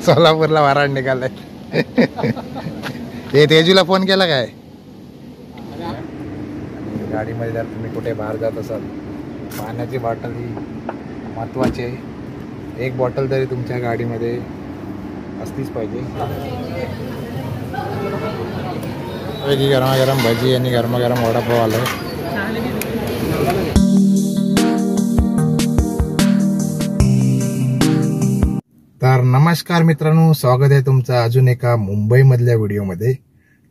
सोलापूरला वाराड निघालाय. हे तेजूला फोन केला काय? गाडीमध्ये जर तुम्ही कुठे बाहेर जात असाल, पाण्याची बॉटल ही महत्त्वाची आहे. एक बॉटल तरी तुमच्या गाडीमध्ये असलीच पाहिजे. गरमागरम भजी आणि गरमागरम वडापाव आलाय. तर नमस्कार मित्रांनो, स्वागत आहे तुमचं अजून एका मुंबईमधल्या व्हिडिओमध्ये.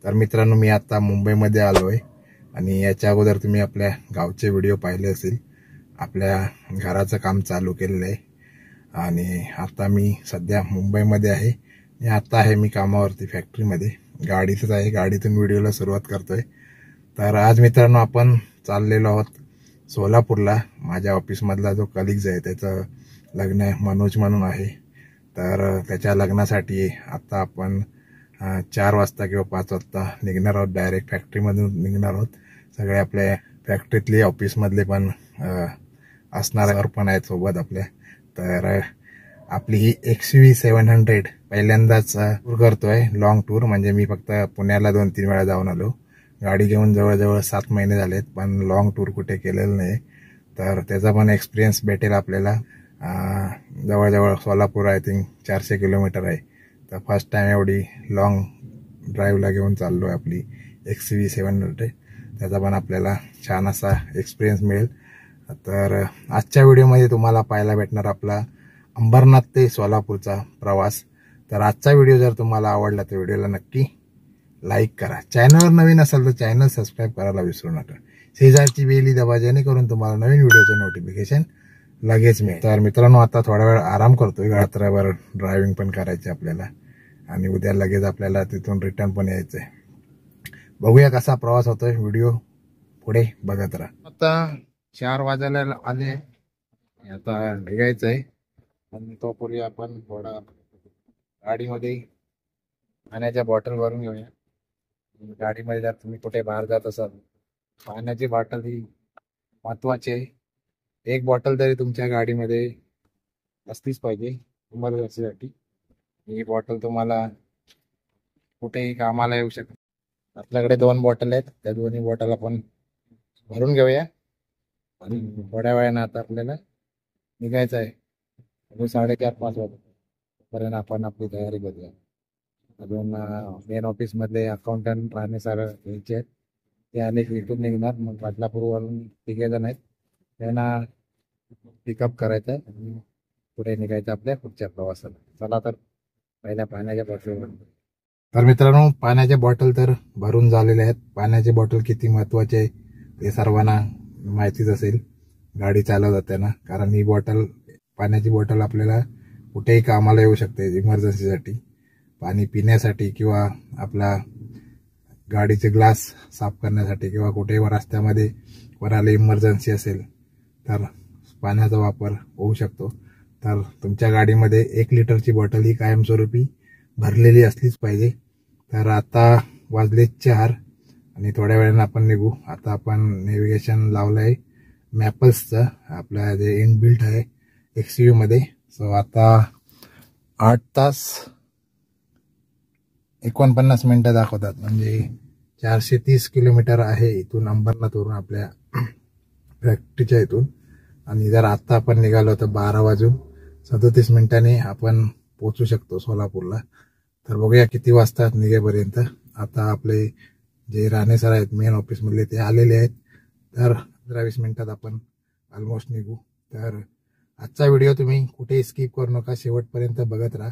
तर मित्रांनो, मी आता मुंबईमध्ये आलो आहे आणि याच्या अगोदर तुम्ही आपल्या गावचे व्हिडिओ पाहिले असेल. आपल्या घराचं काम चालू केलेलं आहे आणि आता मी सध्या मुंबईमध्ये आहे. आणि आता आहे मी कामावरती फॅक्टरीमध्ये, गाडीतच आहे. गाडीतून व्हिडिओला सुरुवात करतोय. तर आज मित्रांनो आपण चाललेलो आहोत सोलापूरला. माझ्या ऑफिसमधला जो कलिग्ज आहे त्याचं लग्न आहे, मनोज म्हणून आहे. तर त्याच्या लग्नासाठी आता आपण 4 वाजता किंवा 5 वाजता निघणार आहोत. डायरेक्ट फॅक्टरीमधून निघणार आहोत. सगळे आपल्या फॅक्टरीतले ऑफिसमधले पण असणाऱ्यावर पण आहेत सोबत आपल्या. तर आपली ही XUV 700 पहिल्यांदाच टूर करतोय, लॉंग टूर. म्हणजे मी फक्त पुण्याला 2-3 वेळा जाऊन आलो. गाडी घेऊन जवळजवळ 7 महिने झालेत, पण लॉंग टूर कुठे केलेलं नाही. तर त्याचा पण एक्सपिरियन्स भेटेल आपल्याला. जवळजवळ सोलापूर आय थिंक 400 किलोमीटर आहे. तर फर्स्ट टाइम एवढी लॉंग ड्राईव्हला घेऊन चाललो आहे आपली XUV 700. त्याचा पण आपल्याला छान असा एक्सपिरियन्स मिळेल. तर आजच्या व्हिडिओमध्ये तुम्हाला पाहायला भेटणार आपला अंबरनाथ ते सोलापूरचा प्रवास. तर आजचा व्हिडिओ जर तुम्हाला आवडला तर व्हिडिओला नक्की लाईक करा. चॅनलवर नवीन असाल तर चॅनल सबस्क्राईब करायला विसरू नका. शेजारची बेली दबा, जेणेकरून तुम्हाला नवीन व्हिडिओचं नोटिफिकेशन लगेच मिळेल. तर मित्रांनो, आता थोडा वेळ आराम करतोय. रात्रभर ड्रायव्हिंग पण करायची आपल्याला आणि उद्या लगेच आपल्याला तिथून रिटर्न पण यायचंय. बघूया कसा प्रवास होतोय. व्हिडिओ पुढे बघत राहा. आता 4 वाजायला आले, आता निघायचंय. आणि तो पूर्वी आपण थोडा गाडीमध्ये पाण्याच्या बॉटल भरून घेऊया. गाडीमध्ये जर तुम्ही कुठे बाहेर जात असाल, पाण्याची बॉटल ही महत्वाची आहे. एक बॉटल तरी तुमच्या गाडीमध्ये असलीच पाहिजे इमर्जन्सीसाठी. ही बॉटल तुम्हाला कुठेही कामाला येऊ शकते. आपल्याकडे 2 बॉटल आहेत, त्या दोन्ही बॉटल आपण भरून घेऊया आणि थोड्या वेळानं आता आपल्याला निघायचं आहे. 4:30-5 वाजेपर्यंत आपण आपली तयारी करूया. अजून मेन ऑफिसमधले अकाउंटंट राहणे सर घ्यायचे आहेत, ते आले की इथून निघणार. मग बदलापूरवरून 3 जण आहेत, त्यांना पिकअप करायचं आहे आणि पुढे निघायचं आपल्या पुढच्या प्रवासाला. चला तर पहिल्या पाण्याच्या बॉटलवर. तर मित्रांनो, पाण्याच्या बॉटल तर भरून झालेल्या आहेत. पाण्याची बॉटल किती महत्वाची आहे ते सर्वांना माहितीच असेल गाडी चालवत असताना. कारण ही बॉटल, पाण्याची बॉटल आपल्याला कुठेही कामाला येऊ शकते. इमर्जन्सीसाठी, पाणी पिण्यासाठी किंवा आपला गाडीचे ग्लास साफ करण्यासाठी किंवा कुठेही रस्त्यामध्ये कोणाला इमर्जन्सी असेल तर पाण्याचा वापर होऊ शकतो. तर तुमच्या गाडीमध्ये 1 लिटरची बॉटल ही कायमस्वरूपी भरलेली असलीच पाहिजे. तर आता वाजले 4 आणि थोड्या वेळानं आपण निघू. आता आपण नेव्हिगेशन लावलं आहे मॅपल्सचं, आपलं जे इनबिल्ट आहे XUV मध्ये. सो आता 8 तास 49 मिनिटं दाखवतात. म्हणजे 430 किलोमीटर आहे इथून, अंबरनाथवरून आपल्या फॅक्टरीच्या इथून. आणि जर आता आपण निघालो तर 12 वाजून 37 मिनिटांनी आपण पोहोचू शकतो सोलापूरला. तर बघूया किती वाजता निघेपर्यंत. आता आपले जे राणे सर आहेत मेन ऑफिसमधले, ते आलेले आहेत. तर 15-20 मिनिटात आपण ऑलमोस्ट निघू. तर आजचा व्हिडिओ तुम्ही कुठेही स्किप करू नका, शेवटपर्यंत बघत राहा.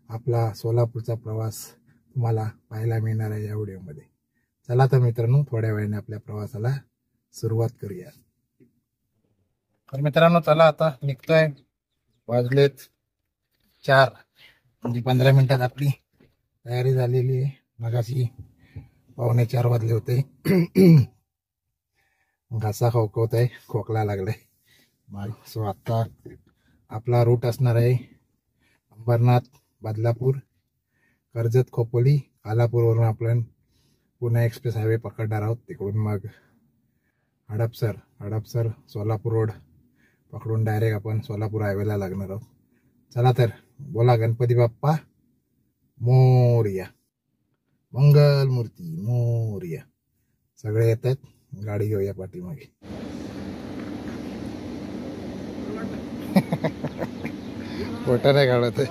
आपला सोलापूरचा प्रवास तुम्हाला पाहायला मिळणार आहे या व्हिडिओमध्ये. चला तर मित्रांनो, थोड्या वेळाने आपल्या प्रवासाला सुरुवात करूया. तर मित्रांनो, चला आता निघतोय. वाजलेत 4, म्हणजे 15 मिनिटात आपली तयारी झालेली आहे. मगाशी 3:45 वाजले होते. घासा खवखवत आहे, खोकला लागलाय. सो आता आपला रूट असणार आहे अंबरनाथ, बदलापूर, कर्जत, खोपोली, कालापूरवरून आपण पुणे एक्सप्रेस हायवे पकडणार आहोत. तिकडून मग हडपसर सोलापूर रोड पकडून डायरेक्ट आपण सोलापूर हायवेला लागणार आहोत. चला तर, बोला गणपती बाप्पा मोरया, मंगल मूर्ती मोरया. सगळे येत आहेत. गाडी घेऊया पाठीमागे. फोटो नाही काढत.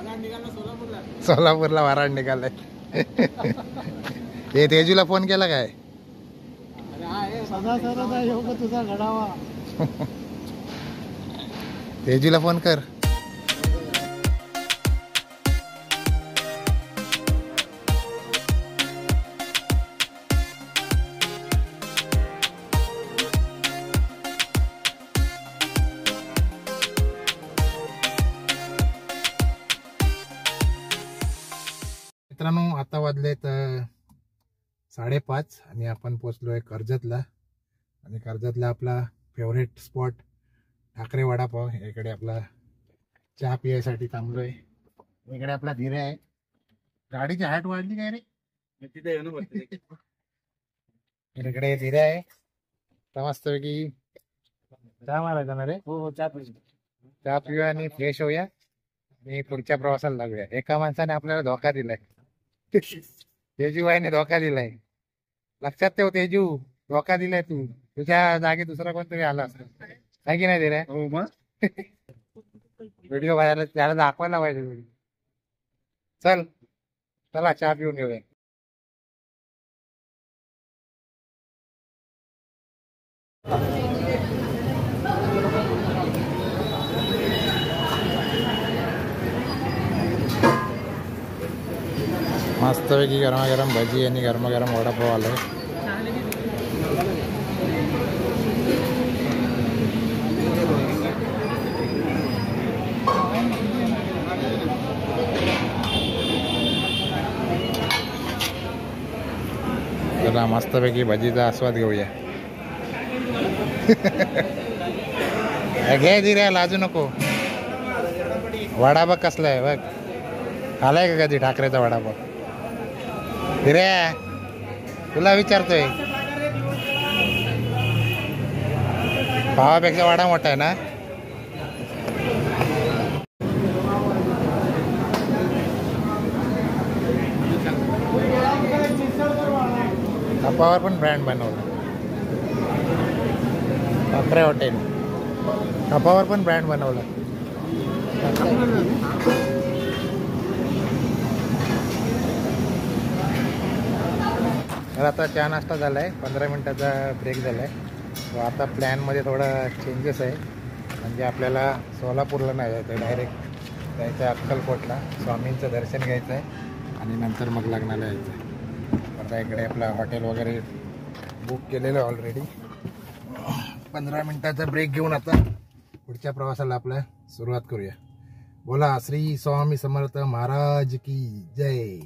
सोलापूरला वाराड निघालाय. ते तेजूला फोन केला काय? तुझा घडावा. तेजूला फोन कर. मित्रांनो आता वाजलेत 5:30 आणि आपण पोचलोय कर्जतला. आणि कर्जतला आपला फेवरेट स्पॉट ठाकरे वडापाव. इकडे आपला चहा पियासाठी थांबलोय. इकडे आपला धीरे आहे. गाडीची हाईट वाढली काय रे? इकडे धीरे आहे. मस्तपैकी चहा मारायचा ना रे? हो चहा पिऊया आणि फ्रेश होऊया आणि पुढच्या प्रवासाला लागूया. एका माणसाने आपल्याला धोका दिलाय. तेजूबाईने धोका दिलाय. लक्षात ठेव तेजू, धोका दिलाय तू. तुझ्या जागी दुसरा कोणतरी आला असतो काय की नाही ते रे? हो मग. व्हिडिओ बाहेर त्याला दाखवायला पाहिजे. चला चहा पिऊन घेऊया. मस्तपैकी गरमागरम भजी आणि गरमागरम वडापाव आलोय. चला मस्तपैकी भजीचा आस्वाद घेऊया. घे धीरे, लाजू नको. वडापाव कसला आहे बघ. खालाय का कधी ठाकरेचा वडापाव? धीरे तुला विचारतोय. पावापेक्षा वडा मोठा आहे ना? कपावर पण ब्रँड बनवला. ठाकरे हॉटेल कपावर पण ब्रँड बनवला. तर आता चहा नाश्ता झालाय. 15 मिनिटाचा ब्रेक झालाय. आता प्लॅनमध्ये थोडा चेंजेस आहे. म्हणजे आपल्याला सोलापूरला नाही जायचं, डायरेक्ट जायचं आहे अक्कलकोटला. स्वामींचं दर्शन घ्यायचं आहे आणि नंतर मग लग्नाला यायचं आहे. आता इकडे आपला हॉटेल वगैरे बुक केलेलं आहे ऑलरेडी. 15 मिनिटाचा ब्रेक घेऊन आता पुढच्या प्रवासाला आपल्या सुरुवात करूया. बोला श्री स्वामी समर्थ महाराज की जय.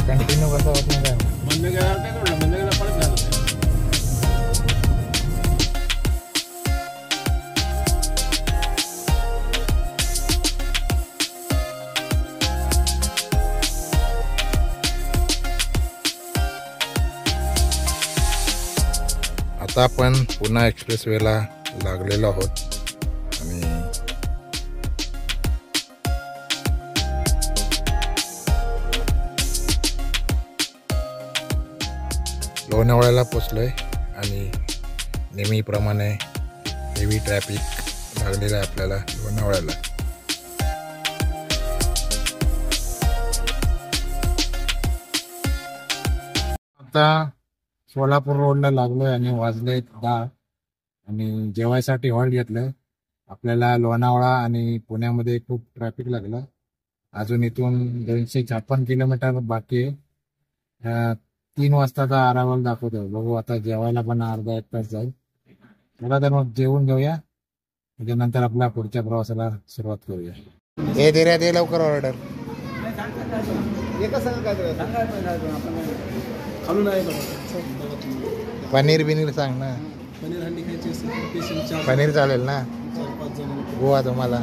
कंटिन्यू कसं होत नाही काय? बंद केला बंद केला परत झालं. आता आपण पुन्हा एक्सप्रेस वेला लागलेलो आहोत आणि लोणावळ्याला पोचलोय. आणि नेहमीप्रमाणे हेवी ट्रॅफिक लागलेलं आहे आपल्याला लोणावळ्याला. आता सोलापूर रोडला लागलोय आणि वाजले 10 आणि जेवायसाठी हॉल्ट घेतलंय. आपल्याला लोणावळा आणि पुण्यामध्ये खूप ट्रॅफिक लागलं. अजून इथून 256 किलोमीटर बाकी आहे. 3 वाजताचा अरावल दाखवतो. बघू आता जेवायला पण अर्धा 1 तास जाईल. चला तर मग जेवून घेऊया. त्याच्यानंतर आपल्या पुढच्या प्रवासाला सुरुवात करूया. हे धीरे दे लवकर ऑर्डर. पनीर बिनीर सांग ना. पनीर हंडी खायची असेल तर स्पेशल 4 पनीर चालेल ना 4-5 जण गोवा तुम्हाला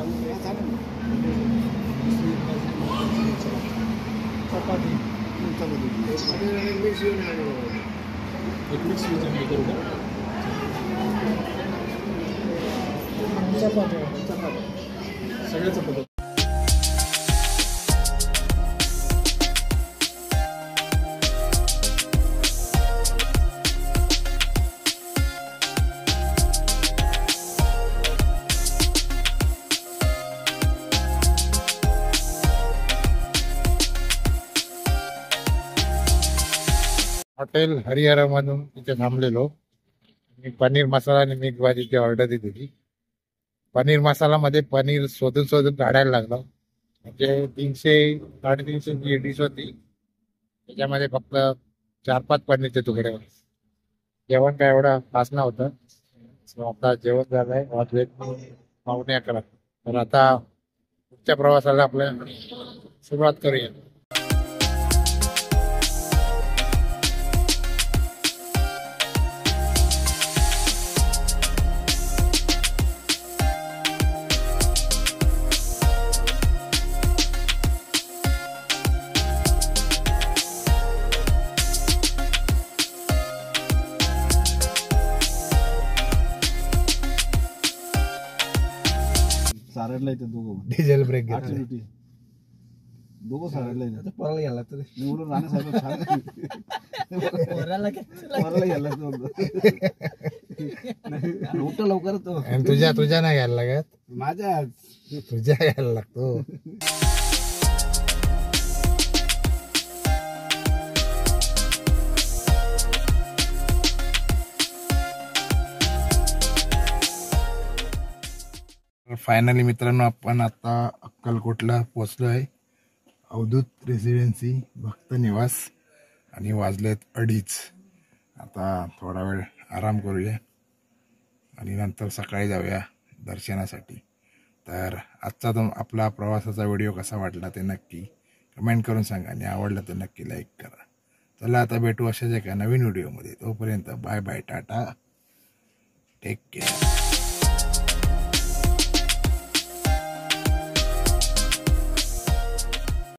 चपाती मिक्स येऊन एक मिक्स व्हेज आम्ही करू का? चपाती सगळ्या चपात्या हॉटेल हरिहरामधून तिथे थांबलेलो मी पनीर मसाला आणि मिक्स भाजीची ऑर्डर दिली होती. पनीर मसाला मध्ये पनीर शोधून काढायला लागलो. म्हणजे 300-350 ची डिश होती. त्याच्यामध्ये फक्त 4-5 पनीरचे तुकडे होते. जेवण काय एवढा खास नव्हतं. आता जेवण झालंय वाजले 11:15. तर आता पुढच्या प्रवासाला आपल्या सुरुवात करूया. सारडला येते दोघं डिझेल ब्रेक घेतला. ऍक्टिव्हिटी दोघं सारडला येते पळायला गेला तरी निवडून राहण्यासाहेब छान वराला गेला तो लवकर तो आणि तुझ्या नाही घ्यायला लागत माझ्या तुझ्या घ्यायला लागतो. फायनली मित्रांनो आपण आता अक्कलकोटला पोचलो आहे. अवधूत रेसिडेन्सी भक्त निवास आणि वाजलेत 2:30. आता थोडा वेळ आराम करूया आणि नंतर सकाळी जाऊया दर्शनासाठी. तर आजचा आपला प्रवासाचा व्हिडिओ कसा वाटला ते नक्की कमेंट करून सांगा आणि आवडला तर नक्की लाईक करा. चला आता भेटू अशाच एका नवीन व्हिडिओमध्ये. तोपर्यंत bye bye tata take care.